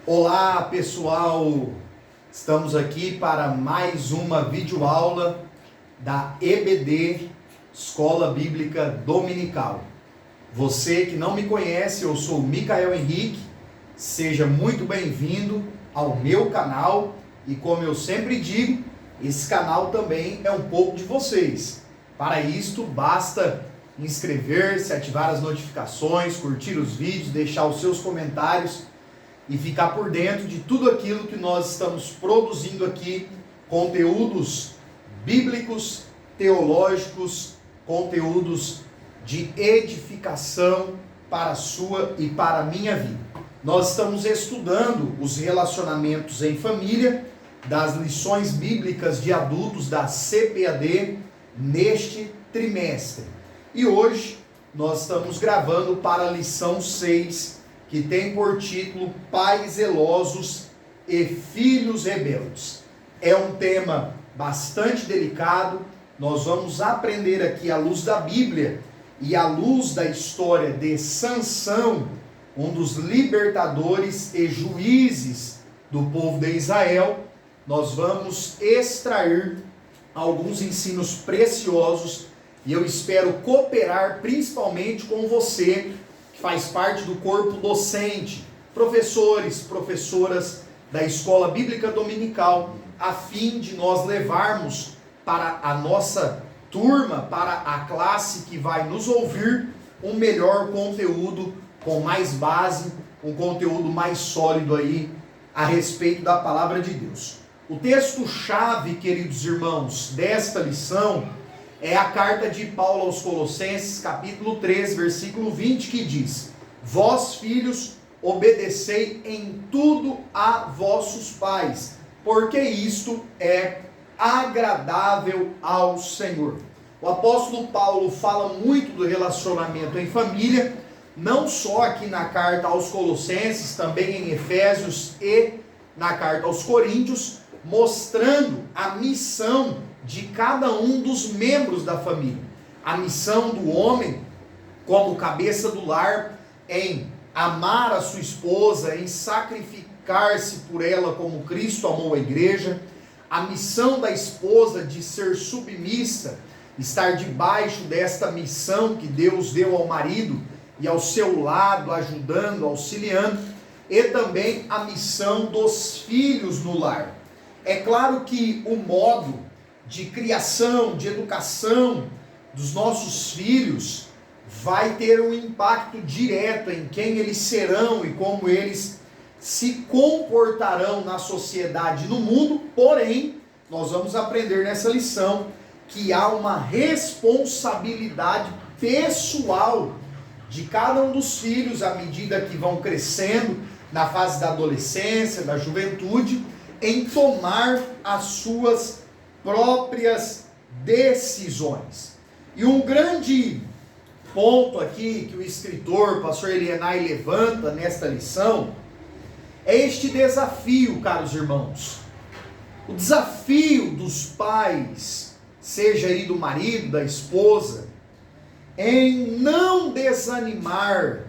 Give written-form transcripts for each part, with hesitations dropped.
Olá pessoal, estamos aqui para mais uma videoaula da EBD, Escola Bíblica Dominical. Você que não me conhece, eu sou Micael Henrique, seja muito bem-vindo ao meu canal e como eu sempre digo, esse canal também é um pouco de vocês. Para isto basta inscrever-se, ativar as notificações, curtir os vídeos, deixar os seus comentários e ficar por dentro de tudo aquilo que nós estamos produzindo aqui, conteúdos bíblicos, teológicos, conteúdos de edificação para a sua e para a minha vida. Nós estamos estudando os relacionamentos em família, das lições bíblicas de adultos da CPAD neste trimestre. E hoje nós estamos gravando para a lição 6, que tem por título Pais zelosos e filhos rebeldes. É um tema bastante delicado, nós vamos aprender aqui à luz da Bíblia e à luz da história de Sansão, um dos libertadores e juízes do povo de Israel. Nós vamos extrair alguns ensinos preciosos e eu espero cooperar principalmente com você, que faz parte do corpo docente, professores, professoras da Escola Bíblica Dominical, a fim de nós levarmos para a nossa turma, para a classe que vai nos ouvir, um melhor conteúdo, com mais base, um conteúdo mais sólido aí a respeito da palavra de Deus. O texto-chave, queridos irmãos, desta lição é a carta de Paulo aos Colossenses, capítulo 3, versículo 20, que diz: Vós, filhos, obedecei em tudo a vossos pais, porque isto é agradável ao Senhor. O apóstolo Paulo fala muito do relacionamento em família, não só aqui na carta aos Colossenses, também em Efésios e na carta aos Coríntios, mostrando a missão de cada um dos membros da família. A missão do homem, como cabeça do lar, em amar a sua esposa, em sacrificar-se por ela como Cristo amou a igreja. A missão da esposa de ser submissa, estar debaixo desta missão que Deus deu ao marido e ao seu lado, ajudando, auxiliando. E também a missão dos filhos no lar. É claro que o modo de criação, de educação dos nossos filhos vai ter um impacto direto em quem eles serão e como eles se comportarão na sociedade e no mundo. Porém, nós vamos aprender nessa lição que há uma responsabilidade pessoal de cada um dos filhos à medida que vão crescendo na fase da adolescência, da juventude, em tomar as suas próprias decisões. E um grande ponto aqui que o escritor, pastor Elienay, levanta nesta lição é este desafio, caros irmãos. O desafio dos pais, seja aí do marido, da esposa, em não desanimar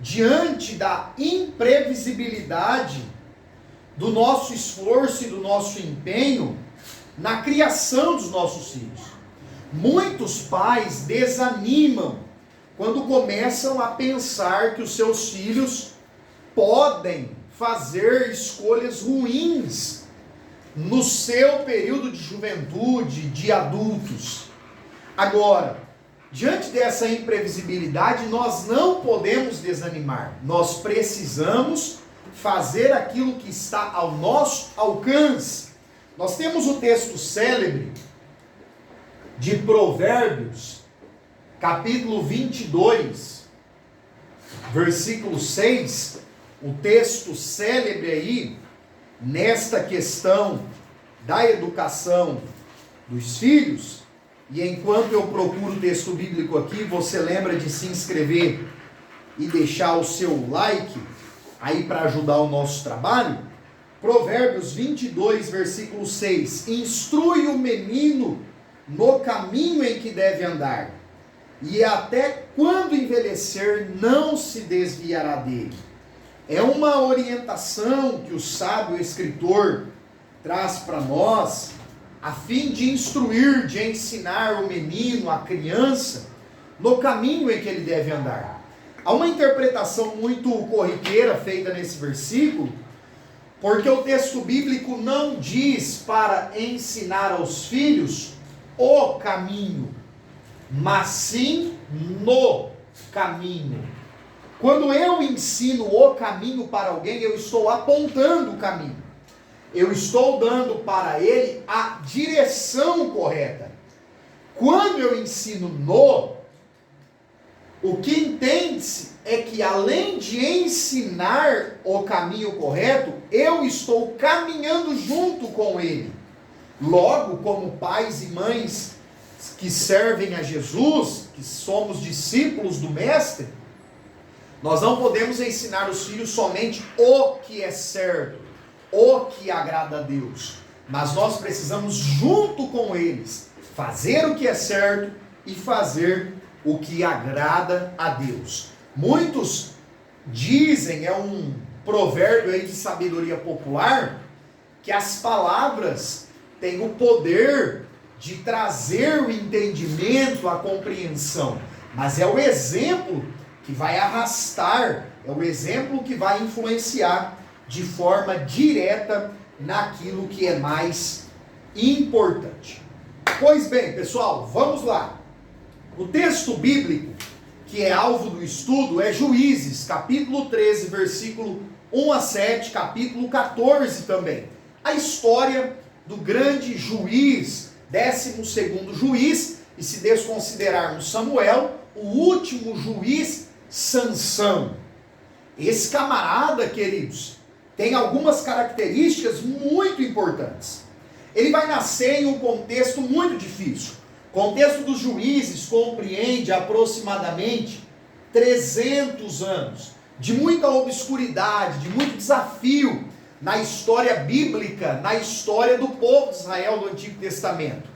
diante da imprevisibilidade do nosso esforço e do nosso empenho na criação dos nossos filhos. Muitos pais desanimam quando começam a pensar que os seus filhos podem fazer escolhas ruins no seu período de juventude, de adultos. Agora, diante dessa imprevisibilidade, nós não podemos desanimar. Nós precisamos fazer aquilo que está ao nosso alcance. Nós temos o texto célebre de Provérbios, capítulo 22, versículo 6, o texto célebre aí, nesta questão da educação dos filhos. E enquanto eu procuro o texto bíblico aqui, você lembra de se inscrever e deixar o seu like aí para ajudar o nosso trabalho? Provérbios 22, versículo 6. Instrui o menino no caminho em que deve andar, e até quando envelhecer não se desviará dele. é uma orientação que o sábio escritor traz para nós, a fim de instruir, de ensinar o menino, a criança, no caminho em que ele deve andar. Há uma interpretação muito corriqueira feita nesse versículo, porque o texto bíblico não diz para ensinar aos filhos o caminho, mas sim no caminho. Quando eu ensino o caminho para alguém, eu estou apontando o caminho. Eu estou dando para ele a direção correta. Quando eu ensino o que entende-se é que além de ensinar o caminho correto, eu estou caminhando junto com ele. Logo, como pais e mães que servem a Jesus, que somos discípulos do Mestre, nós não podemos ensinar os filhos somente o que é certo, o que agrada a Deus, mas nós precisamos, junto com eles, fazer o que é certo e fazer o que agrada a Deus. Muitos dizem, é um provérbio aí de sabedoria popular, que as palavras têm o poder de trazer o entendimento, a compreensão, mas é o exemplo que vai arrastar, é o exemplo que vai influenciar de forma direta naquilo que é mais importante. Pois bem, pessoal, vamos lá. O texto bíblico que é alvo do estudo é Juízes, capítulo 13, versículo 1 a 7, capítulo 14 também. A história do grande juiz, 12º juiz, e se desconsiderarmos Samuel, o último juiz, Sansão. Esse camarada, queridos, tem algumas características muito importantes. Ele vai nascer em um contexto muito difícil. O contexto dos juízes compreende aproximadamente 300 anos de muita obscuridade, de muito desafio na história bíblica, na história do povo de Israel do Antigo Testamento.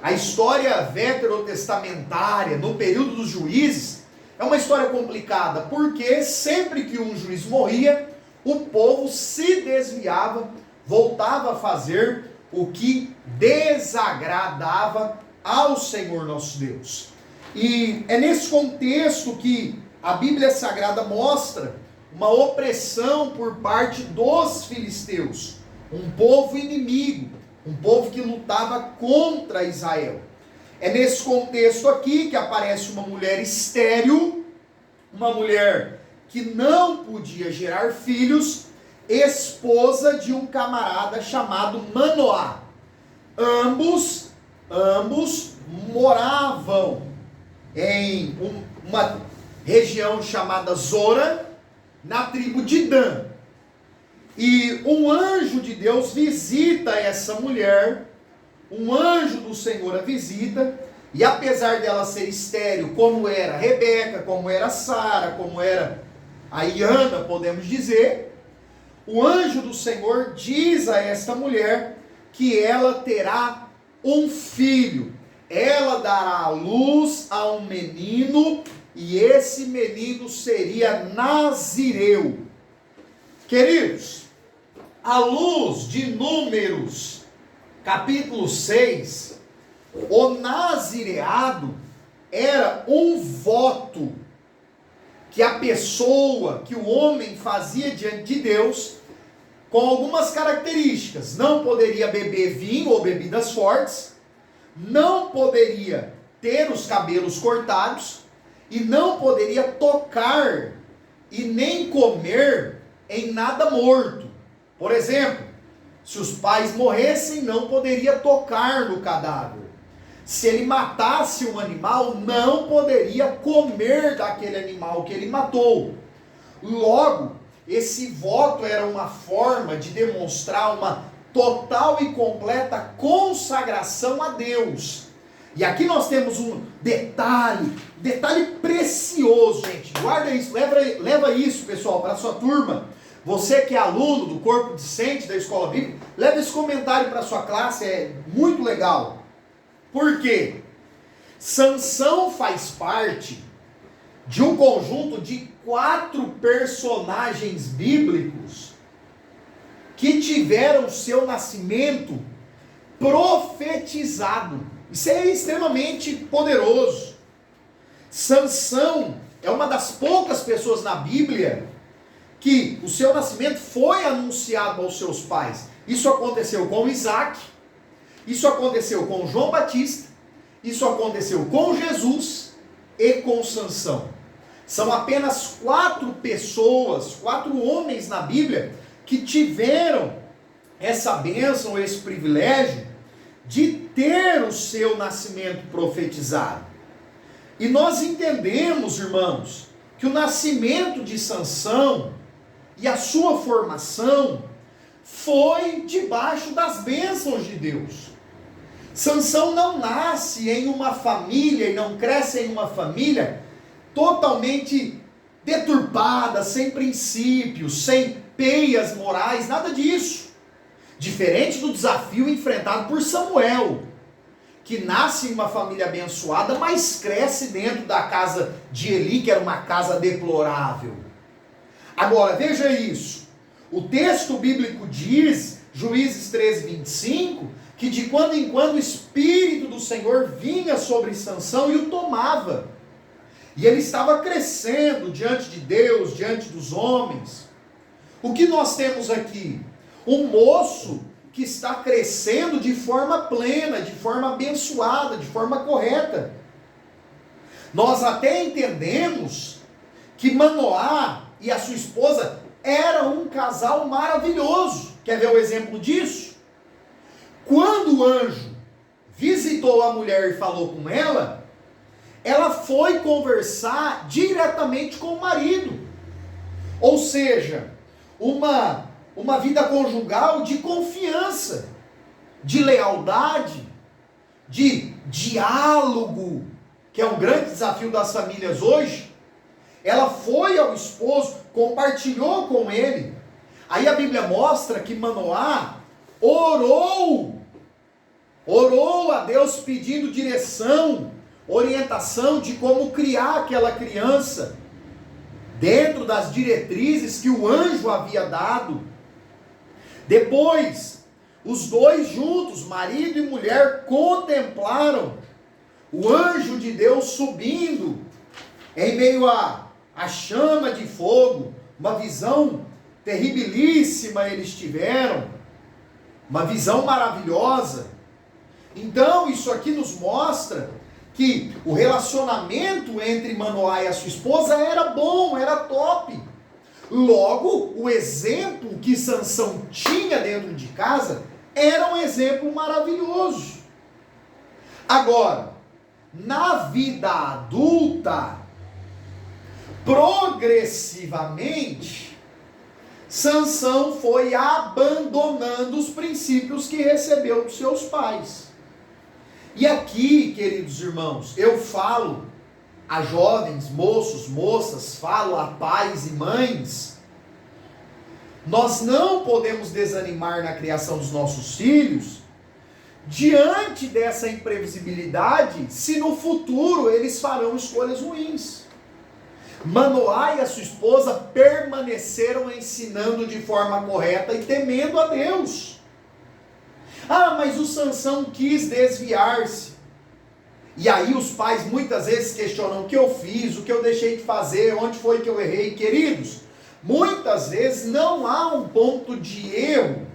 A história veterotestamentária, no período dos juízes, é uma história complicada, porque sempre que um juiz morria, o povo se desviava, voltava a fazer o que desagradava ao Senhor nosso Deus. E é nesse contexto que a Bíblia Sagrada mostra uma opressão por parte dos filisteus, um povo inimigo, um povo que lutava contra Israel. É nesse contexto aqui que aparece uma mulher estéril, uma mulher que não podia gerar filhos, esposa de um camarada chamado Manoá. Ambos moravam em uma região chamada Zora, na tribo de Dan. E um anjo de Deus visita essa mulher, um anjo do Senhor a visita, e apesar dela ser estéril, como era Rebeca, como era Sara, como era a Ana, podemos dizer, o anjo do Senhor diz a esta mulher que ela terá um filho. Ela dará à luz a um menino, e esse menino seria Nazireu. Queridos, à luz de Números, capítulo 6, o nazireado era um voto que a pessoa, que o homem fazia diante de Deus, com algumas características. Não poderia beber vinho ou bebidas fortes, não poderia ter os cabelos cortados, e não poderia tocar e nem comer em nada morto. Por exemplo, se os pais morressem, não poderia tocar no cadáver. Se ele matasse um animal, não poderia comer daquele animal que ele matou. Logo, esse voto era uma forma de demonstrar uma total e completa consagração a Deus. E aqui nós temos um detalhe precioso, gente. Guarda isso, leva isso, pessoal, para a sua turma. Você que é aluno do corpo discente da escola bíblica, leva esse comentário para a sua classe, é muito legal. Por quê? Sansão faz parte de um conjunto de 4 personagens bíblicos que tiveram seu nascimento profetizado. Isso é extremamente poderoso. Sansão é uma das poucas pessoas na Bíblia que o seu nascimento foi anunciado aos seus pais. Isso aconteceu com Isaac, isso aconteceu com João Batista, isso aconteceu com Jesus e com Sansão. São apenas 4 pessoas, 4 homens na Bíblia que tiveram essa bênção, esse privilégio de ter o seu nascimento profetizado. E nós entendemos, irmãos, que o nascimento de Sansão e a sua formação foi debaixo das bênçãos de Deus. Sansão não nasce em uma família e não cresce em uma família totalmente deturpada, sem princípios, sem peias morais, nada disso. Diferente do desafio enfrentado por Samuel, que nasce em uma família abençoada, mas cresce dentro da casa de Eli, que era uma casa deplorável. Agora, veja isso. O texto bíblico diz, Juízes 13, 25, que de quando em quando o Espírito do Senhor vinha sobre Sansão e o tomava. E ele estava crescendo diante de Deus, diante dos homens. O que nós temos aqui? Um moço que está crescendo de forma plena, de forma abençoada, de forma correta. Nós até entendemos que Manoá e a sua esposa eram um casal maravilhoso. Quer ver o exemplo disso? Quando o anjo visitou a mulher e falou com ela, ela foi conversar diretamente com o marido. Ou seja, uma vida conjugal de confiança, de lealdade, de diálogo, que é um grande desafio das famílias hoje. Ela foi ao esposo, compartilhou com ele. Aí a Bíblia mostra que Manoá orou a Deus pedindo direção, orientação de como criar aquela criança, dentro das diretrizes que o anjo havia dado. Depois, os dois juntos, marido e mulher, contemplaram o anjo de Deus subindo em meio a chama de fogo. Uma visão terribilíssima eles tiveram, uma visão maravilhosa. Então, isso aqui nos mostra que o relacionamento entre Manoá e a sua esposa era bom, era top. Logo, o exemplo que Sansão tinha dentro de casa era um exemplo maravilhoso. Agora, na vida adulta, progressivamente, Sansão foi abandonando os princípios que recebeu dos seus pais. E aqui, queridos irmãos, eu falo a jovens, moços, moças, falo a pais e mães, nós não podemos desanimar na criação dos nossos filhos diante dessa imprevisibilidade, se no futuro eles farão escolhas ruins. Manoá e a sua esposa permaneceram ensinando de forma correta e temendo a Deus. Ah, mas o Sansão quis desviar-se. E aí os pais muitas vezes questionam o que eu fiz, o que eu deixei de fazer, onde foi que eu errei. Queridos, muitas vezes não há um ponto de erro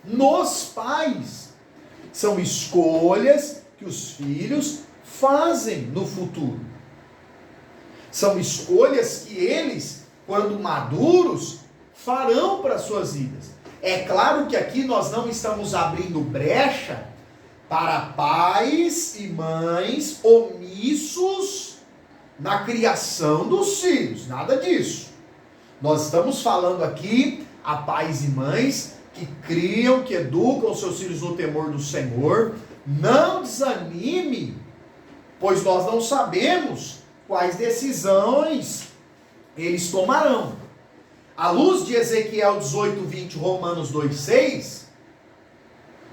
nos pais. São escolhas que os filhos fazem no futuro. São escolhas que eles, quando maduros, farão para suas vidas. É claro que aqui nós não estamos abrindo brecha para pais e mães omissos na criação dos filhos. Nada disso. Nós estamos falando aqui a pais e mães que criam, que educam seus filhos no temor do Senhor. Não desanime, pois nós não sabemos quais decisões eles tomarão. À luz de Ezequiel 18:20, Romanos 2:6,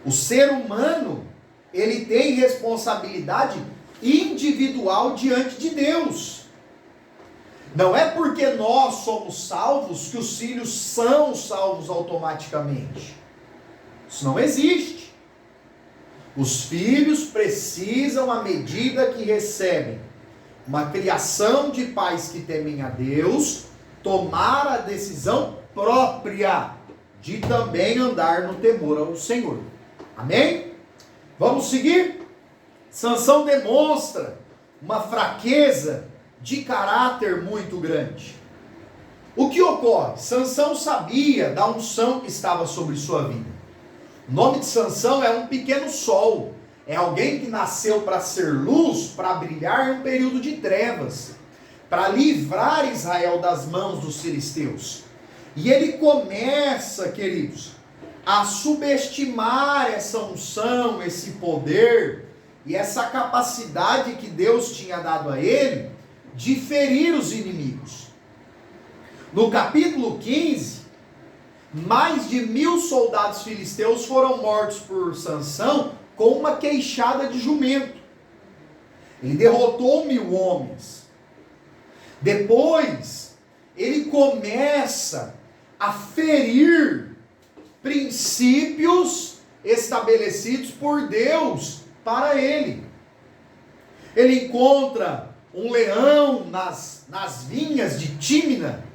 o ser humano, ele tem responsabilidade individual diante de Deus. Não é porque nós somos salvos que os filhos são salvos automaticamente. Isso não existe. Os filhos precisam, à medida que recebem uma criação de pais que temem a Deus, tomar a decisão própria de também andar no temor ao Senhor. Amém? Vamos seguir? Sansão demonstra uma fraqueza de caráter muito grande. O que ocorre? Sansão sabia da unção que estava sobre sua vida. O nome de Sansão é um pequeno sol. É alguém que nasceu para ser luz, para brilhar em um período de trevas, para livrar Israel das mãos dos filisteus. E ele começa, queridos, a subestimar essa unção, esse poder e essa capacidade que Deus tinha dado a ele de ferir os inimigos. No capítulo 15, mais de 1000 soldados filisteus foram mortos por Sansão com uma queixada de jumento. Ele derrotou 1000 homens. Depois, ele começa a ferir princípios estabelecidos por Deus para ele. Ele encontra um leão nas vinhas de Tímina,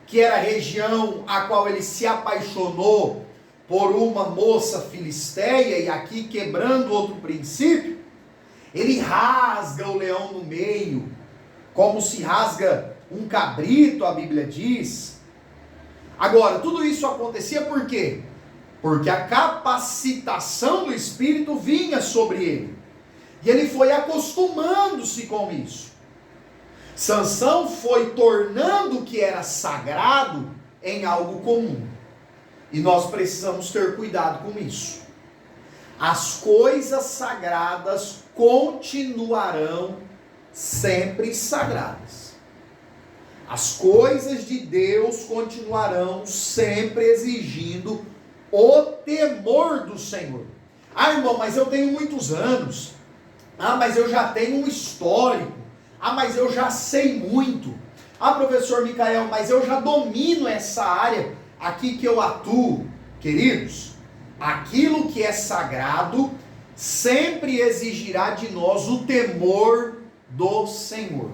que era a região a qual ele se apaixonou por uma moça filisteia, e aqui quebrando outro princípio, ele rasga o leão no meio, como se rasga um cabrito, a Bíblia diz. Agora, tudo isso acontecia por quê? Porque a capacitação do Espírito vinha sobre ele, e ele foi acostumando-se com isso. Sansão foi tornando o que era sagrado em algo comum. E nós precisamos ter cuidado com isso. As coisas sagradas continuarão sempre sagradas. As coisas de Deus continuarão sempre exigindo o temor do Senhor. Ah, irmão, mas eu tenho muitos anos. Ah, mas eu já tenho um histórico. Ah, mas eu já sei muito. Ah, professor Micael, mas eu já domino essa área aqui que eu atuo. Queridos, aquilo que é sagrado sempre exigirá de nós o temor do Senhor.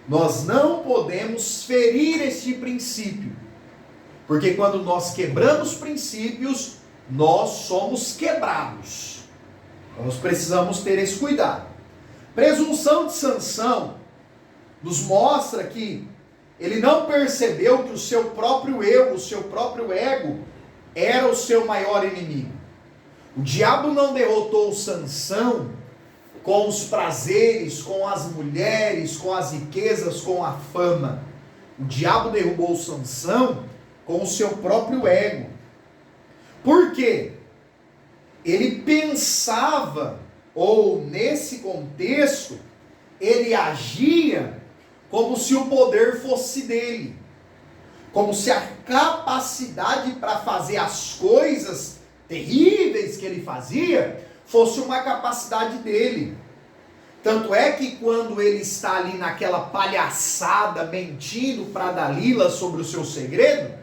Nós não podemos ferir este princípio, porque quando nós quebramos princípios, nós somos quebrados. Nós precisamos ter esse cuidado. Presunção de Sansão nos mostra que ele não percebeu que o seu próprio eu, o seu próprio ego, era o seu maior inimigo. O diabo não derrotou Sansão com os prazeres, com as mulheres, com as riquezas, com a fama. O diabo derrubou Sansão com o seu próprio ego. Por quê? Ele pensava, ou nesse contexto, ele agia como se o poder fosse dele. Como se a capacidade para fazer as coisas terríveis que ele fazia fosse uma capacidade dele. Tanto é que quando ele está ali naquela palhaçada, mentindo para Dalila sobre o seu segredo,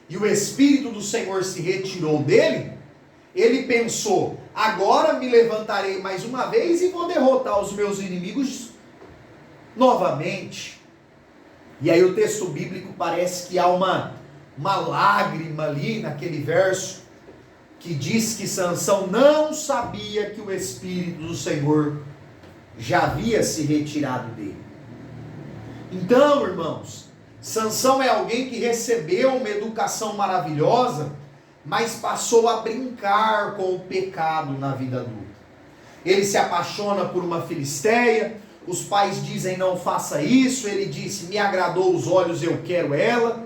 e o Espírito do Senhor se retirou dele, ele pensou, agora me levantarei mais uma vez e vou derrotar os meus inimigos novamente. E aí o texto bíblico parece que há uma lágrima ali naquele verso, que diz que Sansão não sabia que o Espírito do Senhor já havia se retirado dele. Então, irmãos, Sansão é alguém que recebeu uma educação maravilhosa, mas passou a brincar com o pecado na vida adulta. Ele se apaixona por uma filisteia, os pais dizem não faça isso, ele disse me agradou os olhos, eu quero ela.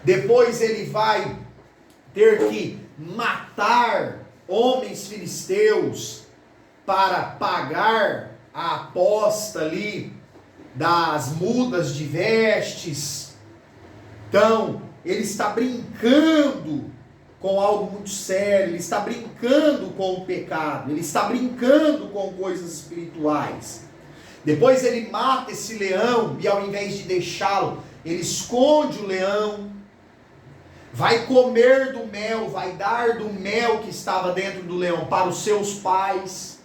Depois ele vai ter que matar homens filisteus para pagar a aposta ali das mudas de vestes. Então, ele está brincando com algo muito sério, ele está brincando com o pecado, ele está brincando com coisas espirituais. Depois ele mata esse leão e ao invés de deixá-lo, ele esconde o leão, vai comer do mel, vai dar do mel que estava dentro do leão para os seus pais.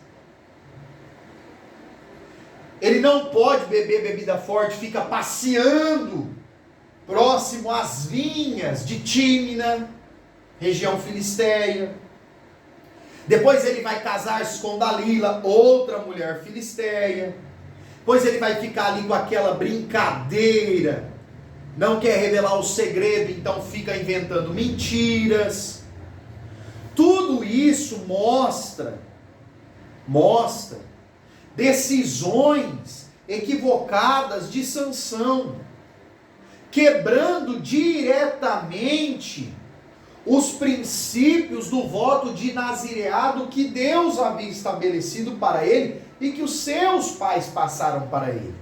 Ele não pode beber bebida forte, fica passeando próximo às vinhas de Tímina, região filisteia. Depois ele vai casar-se com Dalila, outra mulher filisteia. Depois ele vai ficar ali com aquela brincadeira, não quer revelar o segredo, então fica inventando mentiras. Tudo isso mostra decisões equivocadas de Sansão, quebrando diretamente os princípios do voto de nazireado que Deus havia estabelecido para ele e que os seus pais passaram para ele.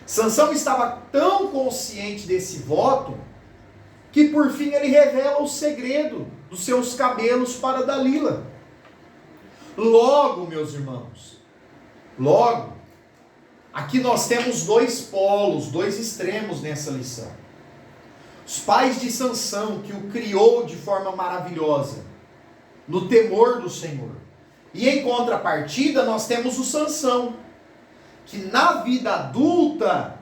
Sansão estava tão consciente desse voto que por fim ele revela o segredo dos seus cabelos para Dalila. Logo, meus irmãos, aqui nós temos dois polos, dois extremos nessa lição. Os pais de Sansão, que o criou de forma maravilhosa, no temor do Senhor. E em contrapartida, nós temos o Sansão, que na vida adulta,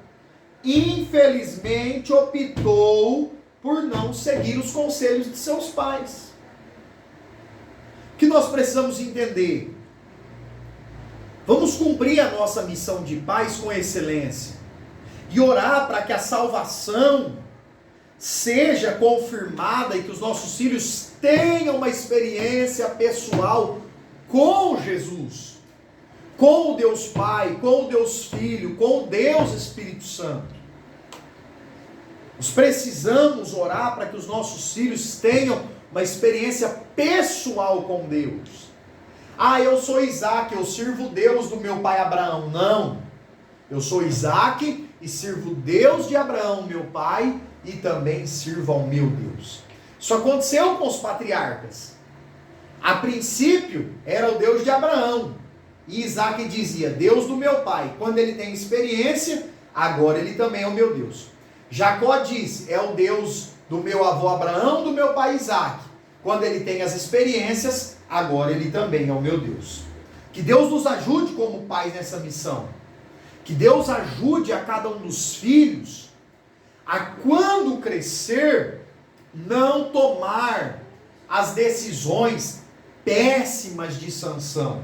infelizmente, optou por não seguir os conselhos de seus pais. O que nós precisamos entender? Vamos cumprir a nossa missão de pais com excelência e orar para que a salvação seja confirmada e que os nossos filhos tenham uma experiência pessoal com Jesus, com o Deus Pai, com o Deus Filho, com o Deus Espírito Santo. Nós precisamos orar para que os nossos filhos tenham uma experiência pessoal com Deus. Eu sou Isaac, eu sirvo Deus do meu pai Abraão. Não, eu sou Isaac e sirvo Deus de Abraão, meu pai, e também sirvo ao meu Deus. Isso aconteceu com os patriarcas. A princípio era o Deus de Abraão, e Isaac dizia, Deus do meu pai. Quando ele tem experiência, agora ele também é o meu Deus. Jacó disse, é o Deus do meu avô Abraão, do meu pai Isaac. Quando ele tem as experiências, agora ele também é o meu Deus. Que Deus nos ajude como pais nessa missão. Que Deus ajude a cada um dos filhos a, quando crescer, não tomar as decisões péssimas de Sansão,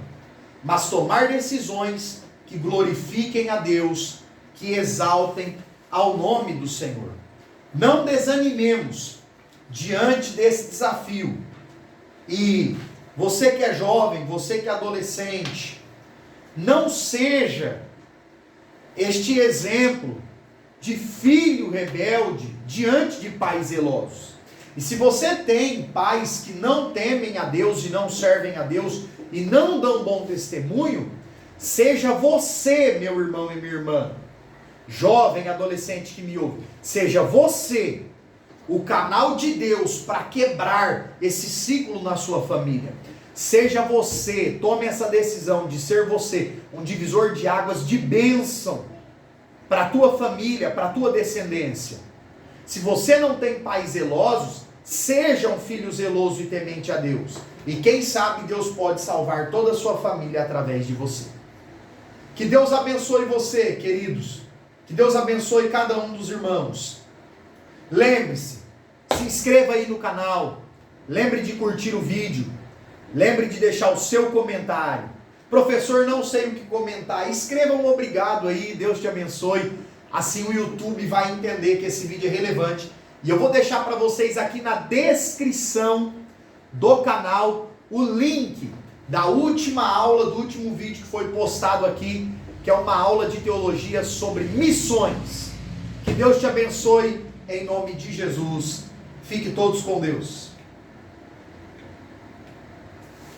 mas tomar decisões que glorifiquem a Deus, que exaltem ao nome do Senhor. Não desanimemos diante desse desafio. E você que é jovem, você que é adolescente, não seja este exemplo de filho rebelde diante de pais zelosos. E se você tem pais que não temem a Deus e não servem a Deus e não dão bom testemunho, seja você, meu irmão e minha irmã, jovem, adolescente que me ouve, seja você o canal de Deus para quebrar esse ciclo na sua família. Seja você, tome essa decisão de ser você um divisor de águas de bênção para a tua família, para a tua descendência. Se você não tem pais zelosos, seja um filho zeloso e temente a Deus. E quem sabe Deus pode salvar toda a sua família através de você. Que Deus abençoe você, queridos. Que Deus abençoe cada um dos irmãos. Lembre-se, se inscreva aí no canal. Lembre de curtir o vídeo. Lembre de deixar o seu comentário. Professor, não sei o que comentar. Escreva um obrigado aí, Deus te abençoe. Assim o YouTube vai entender que esse vídeo é relevante. E eu vou deixar para vocês aqui na descrição do canal o link da última aula, do último vídeo que foi postado aqui, que é uma aula de teologia sobre missões. Que Deus te abençoe em nome de Jesus. Fique todos com Deus.